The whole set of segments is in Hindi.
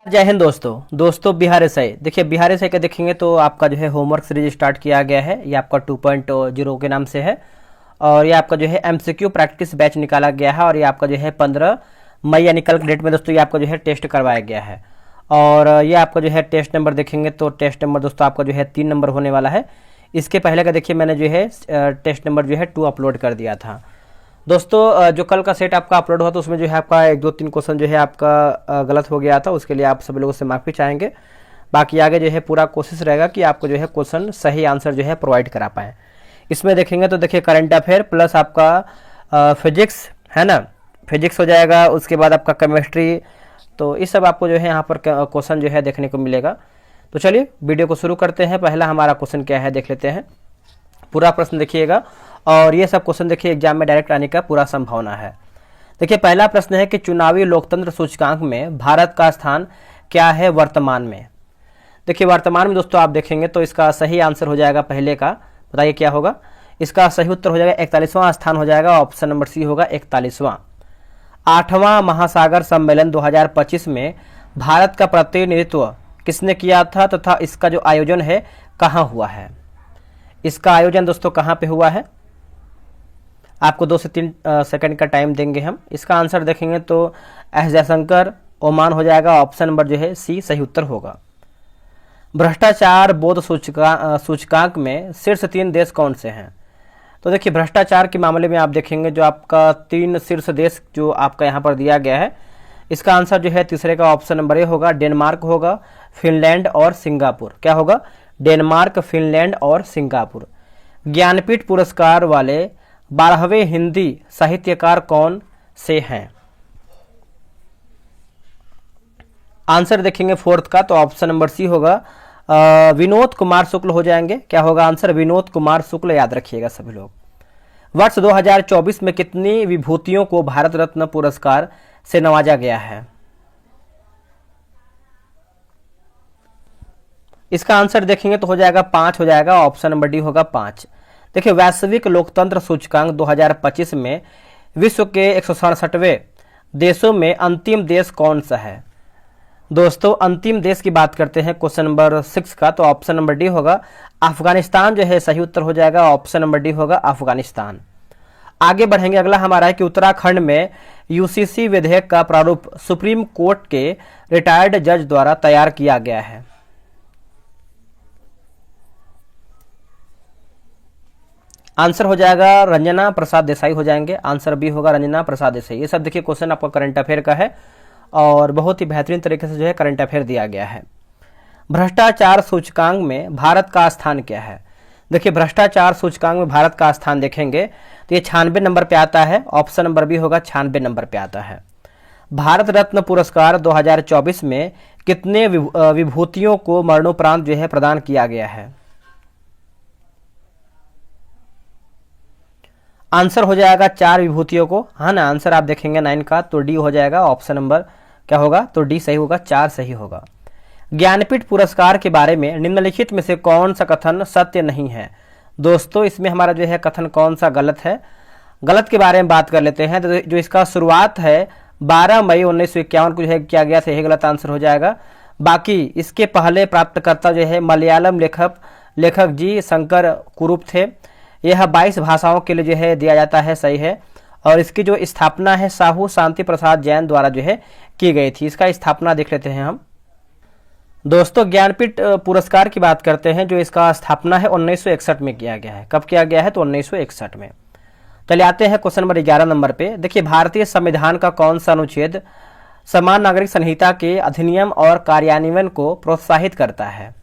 जय हिंद दोस्तों बिहार एसआई देखिए बिहार एसआई का देखेंगे तो आपका जो है होमवर्क सीरीज स्टार्ट किया गया है। ये आपका 2.0 के नाम से है और ये आपका जो है एमसीक्यू प्रैक्टिस बैच निकाला गया है और ये आपका जो है 15 मई यानी कल के डेट में दोस्तों ये आपका जो है टेस्ट करवाया गया है। और ये आपका जो है टेस्ट नंबर देखेंगे तो टेस्ट नंबर दोस्तों आपका जो है 3 नंबर होने वाला है। इसके पहले का देखिए मैंने जो है टेस्ट नंबर जो है 2 अपलोड कर दिया था। दोस्तों जो कल का सेट आपका अपलोड हुआ तो उसमें जो है आपका 1 2 3 क्वेश्चन जो है आपका गलत हो गया था, उसके लिए आप सभी लोगों से माफ़ी चाहेंगे। बाकी आगे जो है पूरा कोशिश रहेगा कि आपको जो है क्वेश्चन सही आंसर जो है प्रोवाइड करा पाएँ। इसमें देखेंगे तो देखिए करंट अफेयर प्लस आपका फिजिक्स है ना, फिजिक्स हो जाएगा, उसके बाद आपका केमिस्ट्री, तो इस सब आपको जो है यहाँ पर क्वेश्चन जो है देखने को मिलेगा। तो चलिए वीडियो को शुरू करते हैं। पहला हमारा क्वेश्चन क्या है देख लेते हैं, पूरा प्रश्न देखिएगा और ये सब क्वेश्चन देखिए एग्जाम में डायरेक्ट आने का पूरा संभावना है। देखिए पहला प्रश्न है कि चुनावी लोकतंत्र सूचकांक में भारत का स्थान क्या है वर्तमान में। देखिए वर्तमान में दोस्तों आप देखेंगे तो इसका सही आंसर हो जाएगा पहले का, बताइए क्या होगा। इसका सही उत्तर हो जाएगा 41वां स्थान हो जाएगा, ऑप्शन नंबर सी होगा 41वां। 8वां महासागर सम्मेलन 2025 में भारत का प्रतिनिधित्व किसने किया था तथा इसका जो आयोजन है कहाँ हुआ है। इसका आयोजन दोस्तों कहाँ पे हुआ है, आपको 2 से 3 सेकंड का टाइम देंगे हम। इसका आंसर देखेंगे तो एस जयशंकर ओमान हो जाएगा, ऑप्शन नंबर जो है सी सही उत्तर होगा। भ्रष्टाचार बोध सूचकांक में शीर्ष 3 देश कौन से हैं। तो देखिए भ्रष्टाचार के मामले में आप देखेंगे जो आपका 3 शीर्ष देश जो आपका यहाँ पर दिया गया है, इसका आंसर जो है तीसरे का ऑप्शन नंबर ए होगा, डेनमार्क होगा, फिनलैंड और सिंगापुर। क्या होगा, डेनमार्क, फिनलैंड और सिंगापुर। ज्ञानपीठ पुरस्कार वाले 12वें हिंदी साहित्यकार कौन से हैं। आंसर देखेंगे फोर्थ का तो ऑप्शन नंबर सी होगा, विनोद कुमार शुक्ल हो जाएंगे। क्या होगा आंसर, विनोद कुमार शुक्ल, याद रखिएगा सभी लोग। वर्ष 2024 में कितनी विभूतियों को भारत रत्न पुरस्कार से नवाजा गया है। इसका आंसर देखेंगे तो हो जाएगा 5 हो जाएगा, ऑप्शन नंबर डी होगा 5। देखिए वैश्विक लोकतंत्र सूचकांक 2025 में विश्व के 167वें देशों में अंतिम देश कौन सा है। दोस्तों अंतिम देश की बात करते हैं क्वेश्चन नंबर 6 का, तो ऑप्शन नंबर डी होगा अफगानिस्तान जो है सही उत्तर हो जाएगा, ऑप्शन नंबर डी होगा अफगानिस्तान। आगे बढ़ेंगे, अगला हमारा है कि उत्तराखंड में यूसीसी विधेयक का प्रारूप सुप्रीम कोर्ट के रिटायर्ड जज द्वारा तैयार किया गया है। आंसर हो जाएगा रंजना प्रसाद देसाई हो जाएंगे, आंसर बी होगा रंजना प्रसाद देसाई। ये सब देखिए क्वेश्चन आपका करंट अफेयर का है और बहुत ही बेहतरीन तरीके से जो है करंट अफेयर दिया गया है। भ्रष्टाचार सूचकांक में भारत का स्थान क्या है। देखिए भ्रष्टाचार सूचकांक में भारत का स्थान देखेंगे तो ये 96 नंबर पे आता है, ऑप्शन नंबर बी होगा 96 नंबर पे आता है। भारत रत्न पुरस्कार 2024 में कितने विभूतियों को मरणोपरांत जो है प्रदान किया गया है। आंसर हो जाएगा 4 विभूतियों को, हाँ ना। आंसर आप देखेंगे 9 का तो डी हो जाएगा, ऑप्शन नंबर क्या होगा तो डी सही होगा, 4 सही होगा। ज्ञानपीठ पुरस्कार के बारे में निम्नलिखित में से कौन सा कथन सत्य नहीं है। दोस्तों इसमें हमारा जो है कथन कौन सा गलत है, गलत के बारे में बात कर लेते हैं। तो जो इसका शुरुआत है 12 मई 1951 को जो है किया गया था, यही गलत आंसर हो जाएगा। बाकी इसके पहले प्राप्तकर्ता जो है मलयालम लेखक जी शंकर कुरूप थे। यह 22 भाषाओं के लिए जो है दिया जाता है, सही है। और इसकी जो स्थापना है साहू शांति प्रसाद जैन द्वारा जो है की गई थी। इसका स्थापना देख लेते हैं हम। दोस्तों ज्ञानपीठ पुरस्कार की बात करते हैं, जो इसका स्थापना है 1961 में किया गया है। कब किया गया है तो 1961 में। चलिए आते हैं क्वेश्चन नंबर 11 नंबर पे। देखिए भारतीय संविधान का कौन सा अनुच्छेद समान नागरिक संहिता के अधिनियम और कार्यान्वयन को प्रोत्साहित करता है।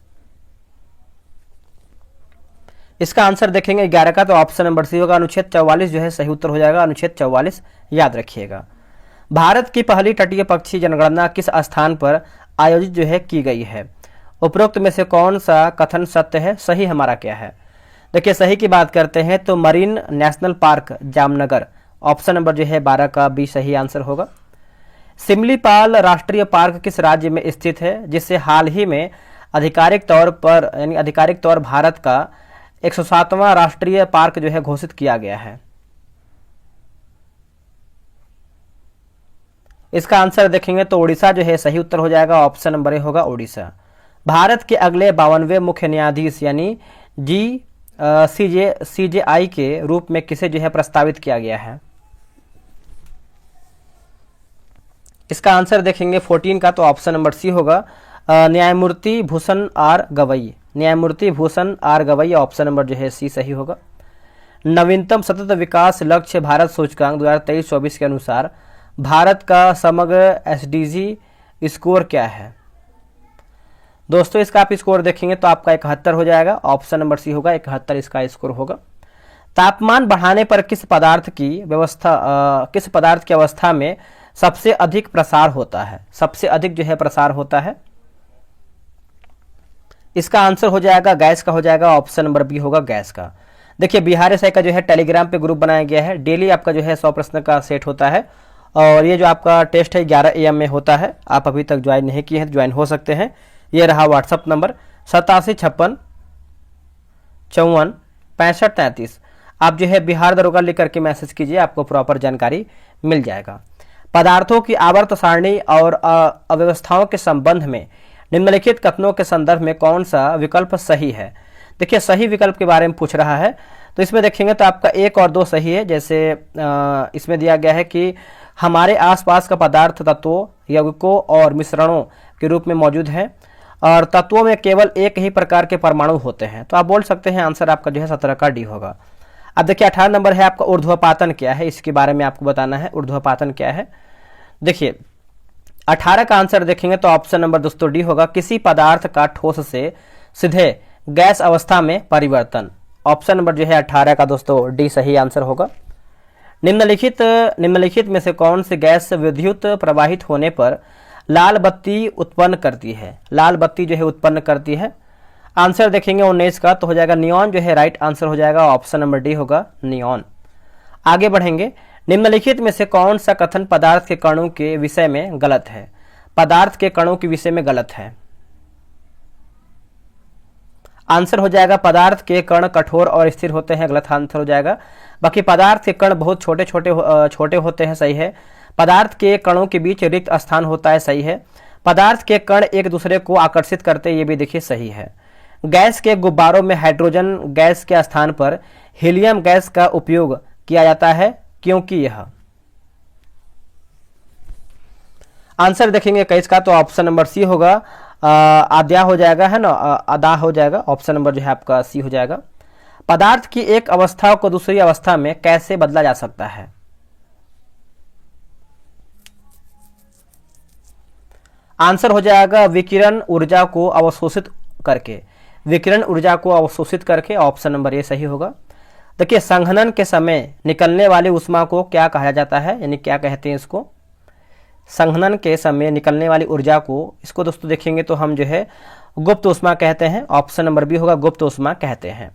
इसका आंसर देखेंगे 11 का तो ऑप्शन नंबर सी होगा, अनुच्छेद 44 जो है सही उत्तर हो जाएगा, अनुच्छेद 44 याद रखिएगा। भारत की पहली तटीय पक्षी जनगणना किस स्थान पर आयोजित जो है की गई है। उपरोक्त में से कौन सा कथन सत्य है, सही हमारा क्या है। देखिए सही की बात करते हैं तो marine national park Jamnagar, option number जो है 12 का बी सही आंसर होगा। सिमलीपाल राष्ट्रीय पार्क किस राज्य में स्थित है, जिससे हाल ही में आधिकारिक तौर भारत का 107वां राष्ट्रीय पार्क जो है घोषित किया गया है। इसका आंसर देखेंगे तो उड़ीसा जो है सही उत्तर हो जाएगा, ऑप्शन नंबर ए होगा उड़ीसा। भारत के अगले 52वें मुख्य न्यायाधीश यानी सीजेआई के रूप में किसे जो है प्रस्तावित किया गया है? इसका आंसर देखेंगे 14 का तो ऑप्शन नंबर सी होगा, न्यायमूर्ति भूषण आर गवई। न्यायमूर्ति Bhushan R Gavai, option number जो है सी सही होगा। नवीनतम सतत विकास लक्ष्य भारत सूचकांक 2023-24 के अनुसार भारत का समग्र एसडीजी स्कोर क्या है? दोस्तों इसका आप स्कोर देखेंगे तो आपका 71 हो जाएगा, ऑप्शन नंबर सी होगा, 71 इसका स्कोर होगा। तापमान बढ़ाने पर किस पदार्थ की अवस्था में सबसे अधिक प्रसार होता है? सबसे अधिक जो है प्रसार होता है, इसका आंसर हो जाएगा गैस का हो जाएगा, ऑप्शन नंबर बी होगा गैस का। देखिए बिहार एसआई का जो है टेलीग्राम पे ग्रुप बनाया गया है, डेली आपका जो है 100 प्रश्न का सेट होता है और ये जो आपका टेस्ट है 11 AM में होता है। आप अभी तक ज्वाइन नहीं किए हैं तो ज्वाइन हो सकते हैं। ये रहा व्हाट्सअप नंबर 8756546533। आप जो है बिहार दरोगा लिख करके मैसेज कीजिए, आपको प्रॉपर जानकारी मिल जाएगा। पदार्थों की आवर्त सारणी और अव्यवस्थाओं के संबंध में निम्नलिखित कथनों के संदर्भ में कौन सा विकल्प सही है? देखिए सही विकल्प के बारे में पूछ रहा है तो इसमें देखेंगे तो आपका 1 और 2 सही है। जैसे इसमें दिया गया है कि हमारे आसपास का पदार्थ तत्वों, यौगिकों और मिश्रणों के रूप में मौजूद है और तत्वों में केवल एक ही प्रकार के परमाणु होते हैं, तो आप बोल सकते हैं आंसर आपका जो है 17 का डी होगा। अब देखिए 18 नंबर है आपका ऊर्ध्वपातन क्या है, इसके बारे में आपको बताना है ऊर्ध्वपातन क्या है। देखिए 18 का आंसर देखेंगे तो ऑप्शन नंबर दोस्तों डी होगा, किसी पदार्थ का ठोस से सीधे गैस अवस्था में परिवर्तन। ऑप्शन नंबर जो है 18 का दोस्तों डी सही आंसर होगा। निम्नलिखित में से कौन सी गैस विद्युत प्रवाहित होने पर लाल बत्ती उत्पन्न करती है? लाल बत्ती जो है उत्पन्न करती है, आंसर देखेंगे 19 का तो हो जाएगा नियॉन जो है राइट आंसर हो जाएगा, ऑप्शन नंबर डी होगा नियॉन। आगे बढ़ेंगे, निम्नलिखित में से कौन सा कथन पदार्थ के कणों के विषय में गलत है? पदार्थ के कणों के विषय में गलत है, आंसर हो जाएगा पदार्थ के कण कठोर और स्थिर होते हैं, गलत आंसर हो जाएगा। बाकी पदार्थ के कण बहुत छोटे छोटे होते हैं, सही है। पदार्थ के कणों के बीच रिक्त स्थान होता है, सही है। पदार्थ के कण एक दूसरे को आकर्षित करते हैं, ये भी देखिए सही है। गैस के गुब्बारों में हाइड्रोजन गैस के स्थान पर हीलियम गैस का उपयोग किया जाता है, क्योंकि यह आंसर देखेंगे 21 का तो ऑप्शन नंबर सी होगा, आद्या हो जाएगा, है ना, अदा हो जाएगा, ऑप्शन नंबर जो है आपका सी हो जाएगा। पदार्थ की एक अवस्था को दूसरी अवस्था में कैसे बदला जा सकता है? आंसर हो जाएगा विकिरण ऊर्जा को अवशोषित करके, विकिरण ऊर्जा को अवशोषित करके, ऑप्शन नंबर ए सही होगा। देखिए संघनन के समय निकलने वाली ऊष्मा को क्या कहा जाता है, यानी क्या कहते हैं इसको? संघनन के समय निकलने वाली ऊर्जा को, इसको दोस्तों देखेंगे तो हम जो है गुप्त ऊष्मा कहते हैं, ऑप्शन नंबर बी होगा, गुप्त ऊष्मा कहते हैं।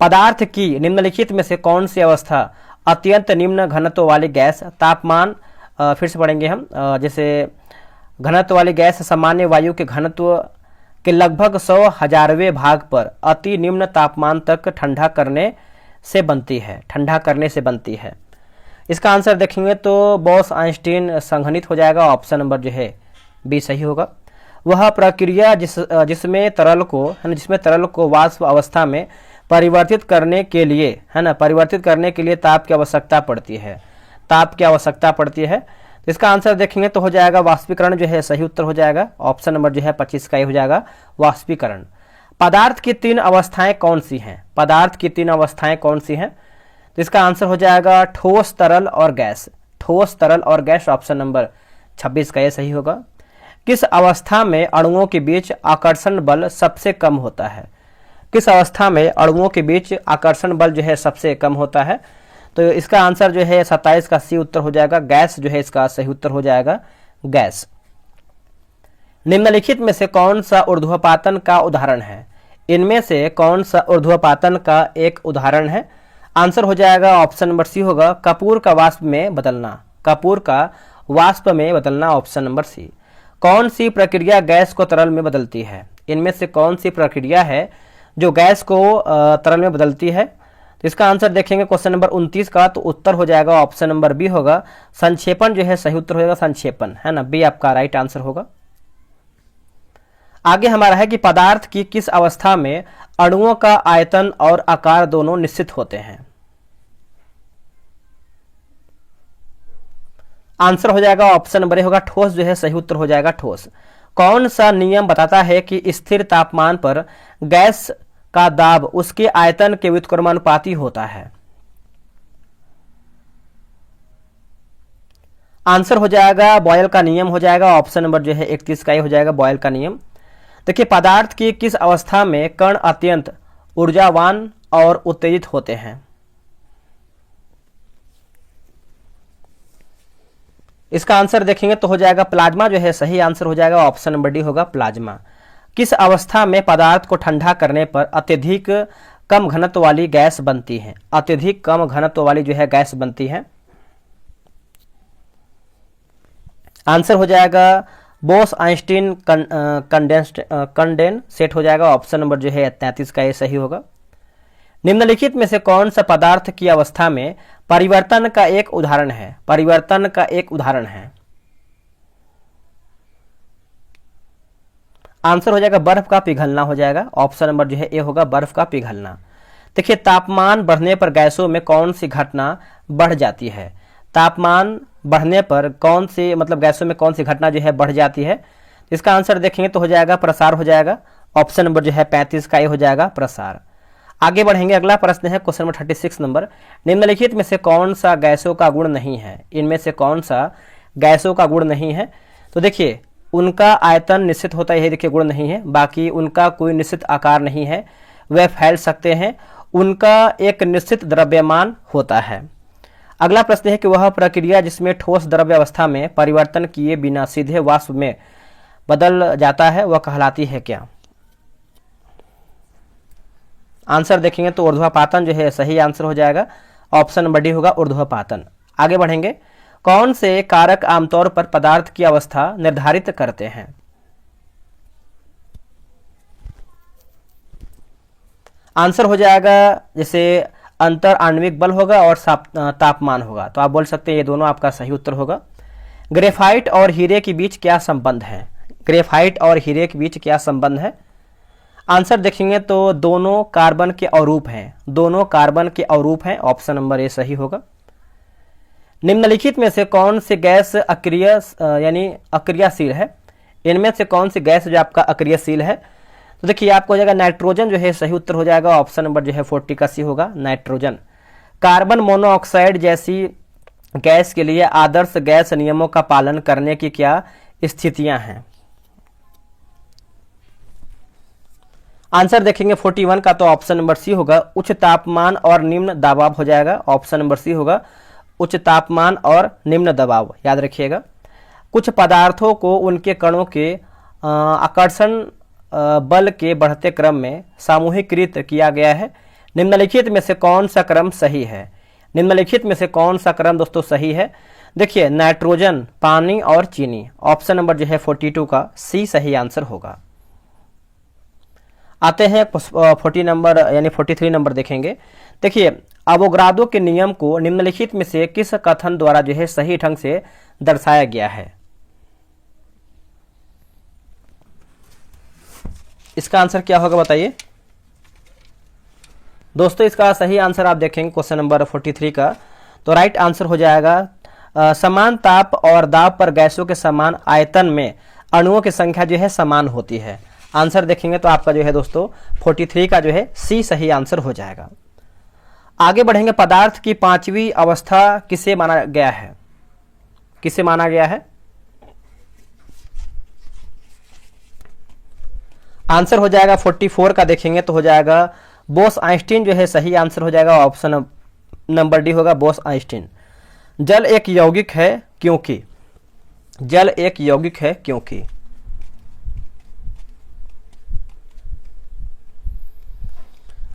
पदार्थ की निम्नलिखित में से कौन सी अवस्था अत्यंत निम्न घनत्व वाली गैस तापमान, फिर से पढ़ेंगे हम, जैसे घनत्व वाली गैस सामान्य वायु के घनत्व के लगभग 100,000वें भाग पर अति निम्न तापमान तक ठंडा करने से बनती है, इसका आंसर देखेंगे तो बॉस आइंस्टीन संघनित हो जाएगा, ऑप्शन नंबर जो है बी सही होगा। वह प्रक्रिया जिसमें तरल को वाष्प अवस्था में परिवर्तित करने के लिए, है ना, परिवर्तित करने के लिए ताप की आवश्यकता पड़ती है, तो इसका आंसर देखेंगे तो हो जाएगा वाष्पीकरण जो है सही उत्तर हो जाएगा, ऑप्शन नंबर जो है 25 का ही हो जाएगा वाष्पीकरण। पदार्थ की 3 अवस्थाएं कौन सी हैं? पदार्थ की 3 अवस्थाएं कौन सी हैं? तो इसका आंसर हो जाएगा ठोस, तरल और गैस, ठोस, तरल और गैस, ऑप्शन नंबर 26 का ये सही होगा। किस अवस्था में अणुओं के बीच आकर्षण बल सबसे कम होता है? किस अवस्था में अणुओं के बीच आकर्षण बल जो है सबसे कम होता है? तो इसका आंसर जो है 27 का सी उत्तर हो जाएगा, गैस जो है इसका सही उत्तर हो जाएगा, गैस। निम्नलिखित में से कौन सा ऊर्ध्वपातन का उदाहरण है? इनमें से कौन सा ऊर्ध्वपातन का एक उदाहरण है? आंसर हो जाएगा ऑप्शन नंबर सी होगा, कपूर का वाष्प में बदलना, कपूर का वाष्प में बदलना, ऑप्शन नंबर सी। कौन सी प्रक्रिया गैस को तरल में बदलती है? इनमें से कौन सी प्रक्रिया है जो गैस को तरल में बदलती है? तो इसका आंसर देखेंगे क्वेश्चन नंबर 29 का, तो उत्तर हो जाएगा ऑप्शन नंबर बी होगा, संक्षेपण जो है सही उत्तर हो जाएगा, संक्षेपण, है ना, बी आपका राइट आंसर होगा। आगे हमारा है कि पदार्थ की किस अवस्था में अणुओं का आयतन और आकार दोनों निश्चित होते हैं। आंसर हो जाएगा ऑप्शन नंबर ए होगा, ठोस जो है सही उत्तर हो जाएगा, ठोस। कौन सा नियम बताता है कि स्थिर तापमान पर गैस का दाब उसके आयतन के व्युत्क्रमानुपाती होता है। आंसर हो जाएगा बॉयल का नियम हो जाएगा, ऑप्शन नंबर जो है 31 का ही हो जाएगा, बॉयल का नियम। देखिए, पदार्थ की किस अवस्था में कण अत्यंत ऊर्जावान और उत्तेजित होते हैं। इसका आंसर देखेंगे तो हो जाएगा प्लाज्मा जो है सही आंसर हो जाएगा, ऑप्शन नंबर डी होगा, प्लाज्मा। किस अवस्था में पदार्थ को ठंडा करने पर अत्यधिक कम घनत्व वाली गैस बनती है। अत्यधिक कम घनत्व वाली जो है गैस बनती है। आंसर हो जाएगा बोस-आइंस्टीन कंडेंसेट हो जाएगा, ऑप्शन नंबर जो है 33 का ये सही होगा। निम्नलिखित में से कौन सा पदार्थ की अवस्था में परिवर्तन का एक उदाहरण है। परिवर्तन का एक उदाहरण है। आंसर हो जाएगा बर्फ का पिघलना हो जाएगा, ऑप्शन नंबर जो है ए होगा, बर्फ का पिघलना। देखिए, तापमान बढ़ने पर गैसों में कौन सी घटना बढ़ जाती है। तापमान बढ़ने पर कौन सी मतलब गैसों में कौन सी घटना जो है बढ़ जाती है। इसका आंसर देखेंगे तो हो जाएगा प्रसार हो जाएगा, ऑप्शन नंबर जो है 35 का ये हो जाएगा, प्रसार। आगे बढ़ेंगे, अगला प्रश्न है क्वेश्चन नंबर 36 नंबर। निम्नलिखित में से कौन सा गैसों का गुण नहीं है। इनमें से कौन सा गैसों का गुण नहीं है। तो देखिए, उनका आयतन निश्चित होता है, देखिए गुण नहीं है। बाकी उनका कोई निश्चित आकार नहीं है, वे फैल सकते हैं। उनका एक निश्चित द्रव्यमान होता है। अगला प्रश्न है कि वह प्रक्रिया जिसमें ठोस द्रव्य अवस्था में परिवर्तन किए बिना सीधे वाष्प में बदल जाता है वह कहलाती है क्या। आंसर देखेंगे तो ऊर्ध्वापातन जो है सही आंसर हो जाएगा, ऑप्शन नंबर डी होगा, ऊर्ध्वापातन। आगे बढ़ेंगे, कौन से कारक आमतौर पर पदार्थ की अवस्था निर्धारित करते हैं। आंसर हो जाएगा जैसे अंतर आणविक बल होगा और तापमान होगा, तो आप बोल सकते हैं ये दोनों आपका सही उत्तर होगा। ग्रेफाइट और हीरे के बीच क्या संबंध है। ग्रेफाइट और हीरे के बीच क्या संबंध है। आंसर देखेंगे तो दोनों कार्बन के अवरूप हैं, दोनों कार्बन के अवरूप हैं, ऑप्शन नंबर ए सही होगा। निम्नलिखित में से कौन सी गैस अक्रिय यानी अक्रियाशील है। इनमें से कौन सी गैस जो आपका अक्रियशील है। तो देखिए, आपको हो जाएगा नाइट्रोजन जो है सही उत्तर हो जाएगा, ऑप्शन नंबर जो है 40 का सी होगा, नाइट्रोजन। कार्बन मोनोऑक्साइड जैसी गैस के लिए आदर्श गैस नियमों का पालन करने की क्या स्थितियां हैं। आंसर देखेंगे 41 का, तो ऑप्शन नंबर सी होगा, उच्च तापमान और निम्न दबाव हो जाएगा, ऑप्शन नंबर सी होगा, उच्च तापमान और निम्न दबाव, याद रखिएगा। कुछ पदार्थों को उनके कणों के आकर्षण बल के बढ़ते क्रम में सामूहिकृत किया गया है। निम्नलिखित में से कौन सा क्रम सही है। निम्नलिखित में से कौन सा क्रम दोस्तों सही है। देखिए, नाइट्रोजन, पानी और चीनी, ऑप्शन नंबर जो है 42 का सी सही आंसर होगा। आते हैं 40 नंबर यानी 43 नंबर देखेंगे। देखिए, अवोगाद्रो के नियम को निम्नलिखित में से किस कथन द्वारा जो है सही ढंग से दर्शाया गया है। इसका आंसर क्या होगा बताइए दोस्तों। इसका सही आंसर आप देखेंगे क्वेश्चन नंबर 43 का, तो राइट आंसर हो जाएगा समान ताप और दाब पर गैसों के समान आयतन में अणुओं की संख्या जो है समान होती है। आंसर देखेंगे तो आपका जो है दोस्तों 43 का जो है सी सही आंसर हो जाएगा। आगे बढ़ेंगे, पदार्थ की पांचवी अवस्था किसे माना गया है। किसे माना गया है। आंसर हो जाएगा 44 का देखेंगे तो हो जाएगा बोस-आइंस्टीन जो है सही आंसर हो जाएगा, ऑप्शन नंबर डी होगा, बोस-आइंस्टीन। जल एक यौगिक है क्योंकि। जल एक यौगिक है क्योंकि।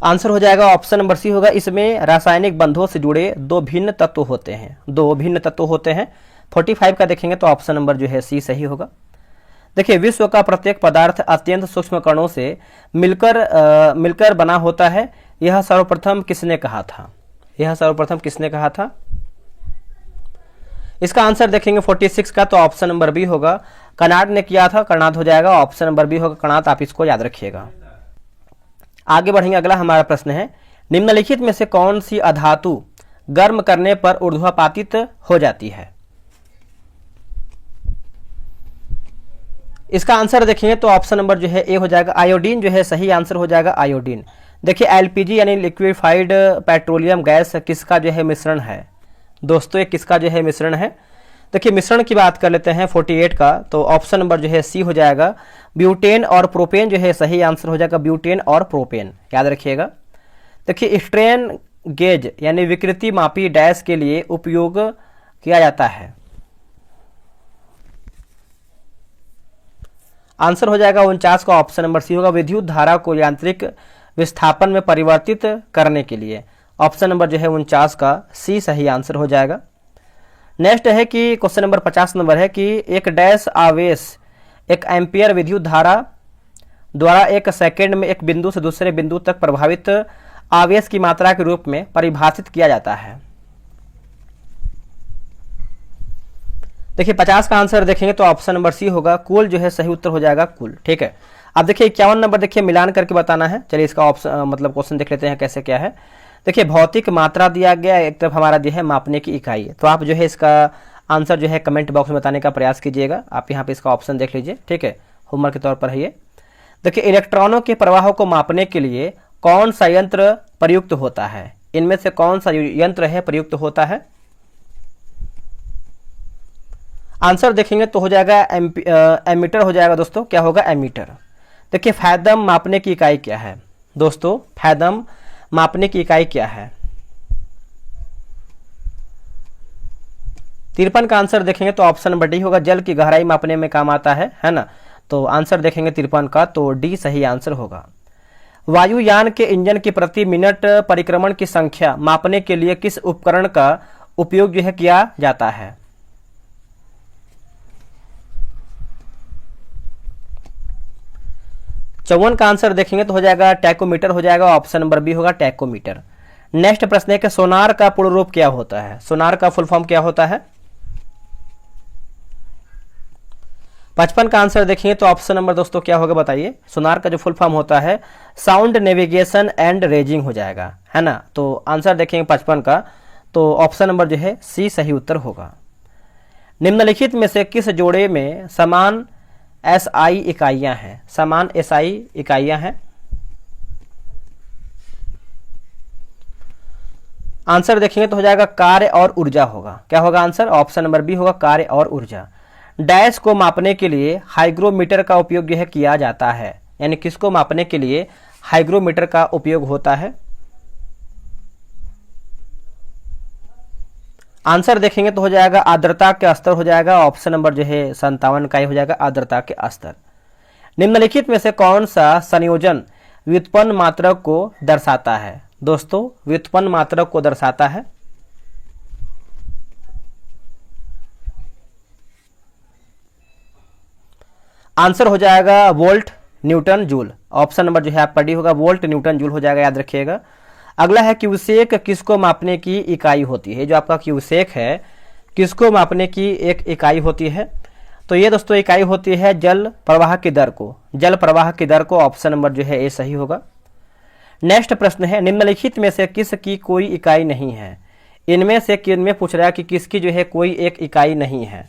आंसर हो जाएगा ऑप्शन नंबर सी होगा, इसमें रासायनिक बंधों से जुड़े दो भिन्न तत्व होते हैं, दो भिन्न तत्व होते हैं। 45 का देखेंगे तो ऑप्शन नंबर जो है सी सही होगा। देखिए, विश्व का प्रत्येक पदार्थ अत्यंत सूक्ष्म कणों से मिलकर बना होता है। यह सर्वप्रथम किसने कहा था? यह सर्वप्रथम किसने कहा था? इसका आंसर देखेंगे 46 का, तो ऑप्शन नंबर बी होगा, कनाड ने किया था, कणाद हो जाएगा, ऑप्शन नंबर बी होगा कणाद। आप इसको याद रखिएगा। आगे बढ़ेंगे, अगला हमारा प्रश्न है, निम्नलिखित में से कौन सी अधातु गर्म करने पर ऊर्ध्वपातित हो जाती है? इसका आंसर देखेंगे तो ऑप्शन नंबर जो है ए हो जाएगा, आयोडीन जो है सही आंसर हो जाएगा, आयोडीन। देखिए एलपीजी यानी लिक्विफाइड पेट्रोलियम गैस किसका जो है मिश्रण है दोस्तों? ये किसका जो है मिश्रण है? देखिए मिश्रण की बात कर लेते हैं 48 का, तो ऑप्शन नंबर जो है सी हो जाएगा, ब्यूटेन और प्रोपेन जो है सही आंसर हो जाएगा, ब्यूटेन और प्रोपेन, याद रखिएगा। देखिए स्ट्रेन गेज यानी विकृति मापी डैश के लिए उपयोग किया जाता है। आंसर हो जाएगा 49 का, ऑप्शन नंबर सी होगा, विद्युत धारा को यांत्रिक विस्थापन में परिवर्तित करने के लिए। ऑप्शन नंबर जो है 49 का सी सही आंसर हो जाएगा। नेक्स्ट है कि क्वेश्चन नंबर 50 नंबर है कि एक डैश आवेश 1 एम्पियर विद्युत धारा द्वारा 1 सेकेंड में एक बिंदु से दूसरे बिंदु तक प्रभावित आवेश की मात्रा के रूप में परिभाषित किया जाता है। देखिए 50 का आंसर देखेंगे तो ऑप्शन नंबर सी होगा, कूल जो है सही उत्तर हो जाएगा, कूल। ठीक है, अब देखिए 51 नंबर देखिए मिलान करके बताना है। चलिए इसका ऑप्शन मतलब क्वेश्चन देख लेते हैं कैसे क्या है। देखिए भौतिक मात्रा दिया गया, एक तरफ हमारा दिया है मापने की इकाई, तो आप जो है इसका आंसर जो है कमेंट बॉक्स में बताने का प्रयास कीजिएगा। आप यहाँ पे इसका ऑप्शन देख लीजिए, ठीक है, होमवर्क के तौर पर है ये। देखिए इलेक्ट्रॉनों के प्रवाह को मापने के लिए कौन सा यंत्र प्रयुक्त होता है? इनमें से कौन सा यंत्र है प्रयुक्त होता है? आंसर देखेंगे तो हो जाएगा एमीटर हो जाएगा दोस्तों। क्या होगा? एमीटर। देखिए फैदम मापने की इकाई क्या है दोस्तों? फैदम मापने की इकाई क्या है? 53 का आंसर देखेंगे तो ऑप्शन नंबर डी होगा, जल की गहराई मापने में काम आता है ना। तो आंसर देखेंगे 53 का, तो डी सही आंसर होगा। वायुयान के इंजन की प्रति मिनट परिक्रमण की संख्या मापने के लिए किस उपकरण का उपयोग जो है किया जाता है? चौवन का आंसर देखेंगे तो हो जाएगा टैकोमीटर हो जाएगा, ऑप्शन नंबर बी होगा टैकोमीटर। नेक्स्ट प्रश्न है कि सोनार का पूर्ण रूप क्या होता है? सोनार का फुल फॉर्म क्या होता है? 55 का आंसर देखेंगे तो ऑप्शन नंबर दोस्तों क्या होगा बताइए? सोनार का जो फुल फॉर्म होता है साउंड नेविगेशन एंड रेजिंग हो जाएगा, है ना। तो आंसर देखेंगे 55 का, तो ऑप्शन नंबर जो है सी सही उत्तर होगा। निम्नलिखित में से किस जोड़े में समान एसआई इकाइयां हैं? समान एसआई इकाइयां हैं। आंसर देखेंगे तो हो जाएगा कार्य और ऊर्जा होगा। क्या होगा आंसर? ऑप्शन नंबर बी होगा, कार्य और ऊर्जा। डैश को मापने के लिए हाइग्रोमीटर का उपयोग यह किया जाता है, यानी किसको मापने के लिए हाइग्रोमीटर का उपयोग होता है? आंसर देखेंगे तो हो जाएगा आर्द्रता के स्तर हो जाएगा, ऑप्शन नंबर जो है 57 का ही हो जाएगा, आर्द्रता के स्तर। निम्नलिखित में से कौन सा संयोजन व्युत्पन्न मात्रक को दर्शाता है? दोस्तों व्युत्पन्न मात्रक को दर्शाता है। आंसर हो जाएगा volt Newton joule, option number जो है आपका डी होगा, वोल्ट न्यूटन जूल हो जाएगा, याद रखिएगा। अगला है क्यूसेक किसको मापने की इकाई होती है? जो आपका क्यूसेक है किसको मापने की एक इकाई होती है? तो ये दोस्तों इकाई होती है जल प्रवाह की दर को, जल प्रवाह की दर को, ऑप्शन नंबर जो है ए सही होगा। नेक्स्ट प्रश्न है निम्नलिखित में से किसकी कोई इकाई नहीं है? इनमें से किन में पूछ रहा है कि किसकी जो है कोई एक इकाई नहीं है।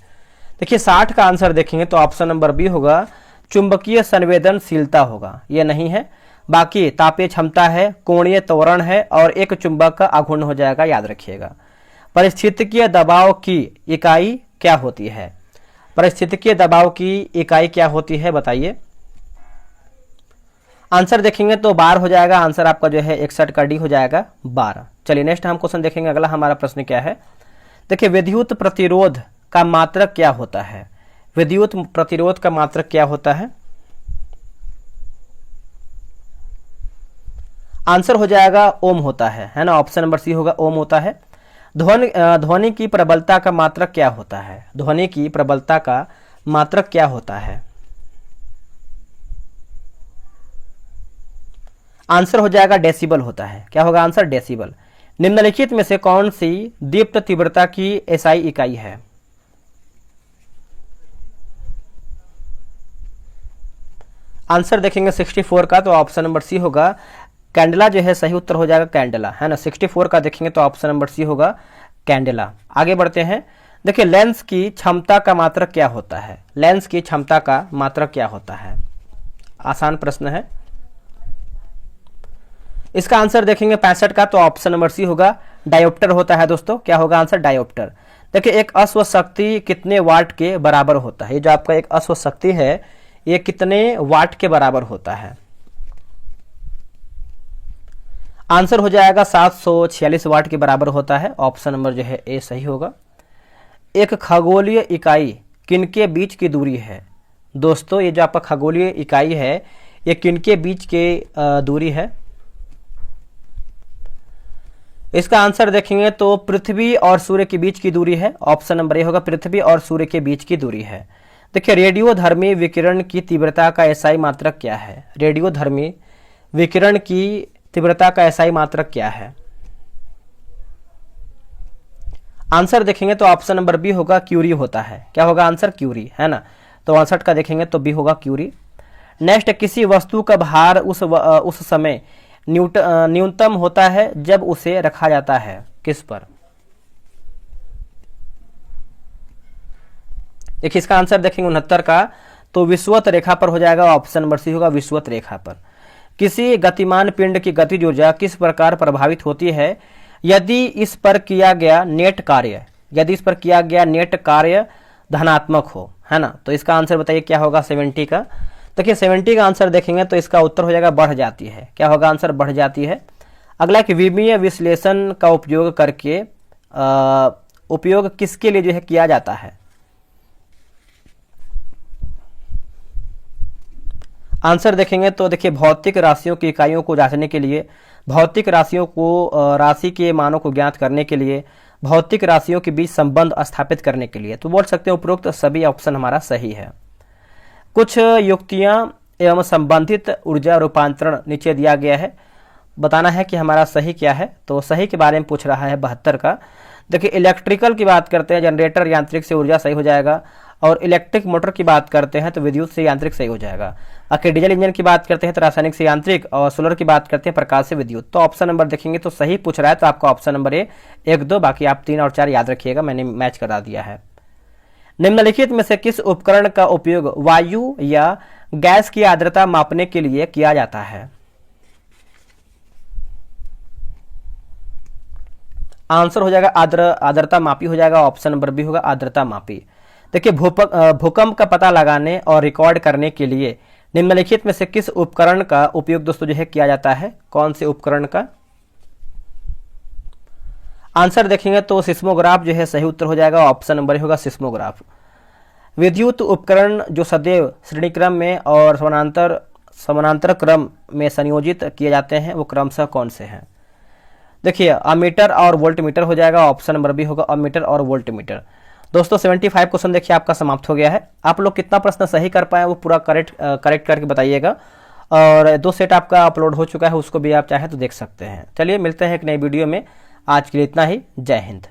देखिए 60 का आंसर देखेंगे तो ऑप्शन नंबर बी होगा, चुंबकीय संवेदनशीलता होगा, ये नहीं है। बाकी तापीय क्षमता है, कोणीय त्वरण है और एक चुंबक का आघूर्ण हो जाएगा, याद रखिएगा। परिस्थितिकीय दबाव की इकाई क्या होती है? परिस्थितिकीय दबाव की इकाई क्या होती है बताइए? आंसर देखेंगे तो बार हो जाएगा, आंसर आपका जो है 61 का डी हो जाएगा, 12। चलिए नेक्स्ट हम क्वेश्चन देखेंगे। अगला हमारा प्रश्न क्या है? देखिए विद्युत प्रतिरोध का मात्रक क्या होता है? विद्युत प्रतिरोध का मात्रक क्या होता है? आंसर हो जाएगा ओम होता है ना, ऑप्शन नंबर सी होगा, ओम होता है। ध्वनि की प्रबलता का मात्रक क्या होता है? ध्वनि की प्रबलता का मात्रक क्या होता है? आंसर हो जाएगा डेसिबल होता है। क्या होगा आंसर? डेसिबल। निम्नलिखित में से कौन सी दीप्त तीव्रता की एसआई इकाई है? आंसर देखेंगे 64 का, तो ऑप्शन नंबर सी होगा कैंडेला जो है सही उत्तर हो जाएगा, कैंडेला है ना। 64 का देखेंगे तो ऑप्शन नंबर सी होगा कैंडेला। आगे बढ़ते हैं। देखिए लेंस की क्षमता का मात्रक क्या होता है? लेंस की क्षमता का मात्रक क्या होता है? आसान प्रश्न है। इसका आंसर देखेंगे 65 का, तो ऑप्शन नंबर सी होगा डायोप्टर होता है दोस्तों। क्या होगा आंसर? डायोप्टर। देखिए एक अश्व शक्ति कितने वाट के बराबर होता है? ये जो आपका एक अश्व शक्ति है ये कितने वाट के बराबर होता है? आंसर हो जाएगा 746 वाट के बराबर होता है। ऑप्शन नंबर जो है ए सही होगा। एक खगोलीय इकाई किनके बीच की दूरी है? दोस्तों ये जो आपका खगोलीय इकाई है ये किनके बीच के दूरी है? इसका आंसर देखेंगे तो पृथ्वी और सूर्य के बीच की दूरी है। ऑप्शन नंबर ए होगा पृथ्वी और सूर्य के बीच की दूरी है। देखिए रेडियोधर्मी विकिरण की तीव्रता का एसआई मात्रक क्या है? रेडियोधर्मी विकिरण की तीव्रता का एसआई मात्रक क्या है? आंसर देखेंगे तो ऑप्शन नंबर बी होगा क्यूरी होता है। क्या होगा आंसर? क्यूरी है ना। तो 62 का देखेंगे तो बी होगा क्यूरी। नेक्स्ट, किसी वस्तु का भार उस समय न्यूनतम होता है जब उसे रखा जाता है किस पर? देखिए इसका आंसर देखेंगे 69 का, तो विषुवत रेखा पर हो जाएगा। ऑप्शन नंबर सी होगा विषुवत रेखा पर। किसी गतिमान पिंड की गतिज ऊर्जा किस प्रकार प्रभावित होती है यदि इस पर किया गया नेट कार्य धनात्मक हो, है ना। तो इसका आंसर बताइए क्या होगा 70 का। देखिए 70 का आंसर देखेंगे तो इसका उत्तर हो जाएगा बढ़ जाती है। क्या होगा आंसर? बढ़ जाती है। अगला कि विमीय विश्लेषण का उपयोग करके उपयोग किसके लिए जो है किया जाता है? आंसर देखेंगे तो देखिए भौतिक राशियों की इकाइयों को जांचने के लिए, भौतिक राशियों को राशि के मानों को ज्ञात करने के लिए, भौतिक राशियों के बीच संबंध स्थापित करने के लिए। तो बोल सकते हैं उपरोक्त सभी ऑप्शन हमारा सही है। कुछ युक्तियां एवं संबंधित ऊर्जा रूपांतरण नीचे दिया गया है, बताना है कि हमारा सही क्या है। तो सही के बारे में पूछ रहा है 72 का। देखिए इलेक्ट्रिकल की बात करते हैं जनरेटर यांत्रिक से ऊर्जा सही हो जाएगा, और इलेक्ट्रिक मोटर की बात करते हैं तो विद्युत से यांत्रिक सही हो जाएगा। आखिर डीजल इंजन की बात करते हैं तो रासायनिक से यांत्रिक, और सोलर की बात करते हैं प्रकाश से विद्युत। तो ऑप्शन नंबर देखेंगे तो सही पूछ रहा है तो आपका ऑप्शन नंबर ए 1, 2, बाकी आप 3 और 4 याद रखिएगा, मैंने मैच करा दिया है। निम्नलिखित में से किस उपकरण का उपयोग वायु या गैस की आर्द्रता मापने के लिए किया जाता है? आंसर हो जाएगा आर्द्रता मापी हो जाएगा। ऑप्शन नंबर बी होगा आर्द्रता मापी। देखिए भूकंप का पता लगाने और रिकॉर्ड करने के लिए निम्नलिखित में से किस उपकरण का उपयोग दोस्तों जो है किया जाता है? कौन से उपकरण का? आंसर देखेंगे तो सिस्मोग्राफ जो है सही उत्तर हो जाएगा। ऑप्शन नंबर होगा सिस्मोग्राफ। विद्युत उपकरण जो सदैव श्रेणी क्रम में और समानांतर क्रम में संयोजित किए जाते हैं वो क्रमशः कौन से हैं? देखिए अमीटर और वोल्टमीटर हो जाएगा। ऑप्शन नंबर बी होगा अमीटर और वोल्टमीटर। दोस्तों 75 क्वेश्चन देखिए आपका समाप्त हो गया है। आप लोग कितना प्रश्न सही कर पाए वो पूरा करेक्ट करके बताइएगा, और 2 सेट आपका अपलोड हो चुका है, उसको भी आप चाहें तो देख सकते हैं। चलिए मिलते हैं एक नई वीडियो में। आज के लिए इतना ही। जय हिंद।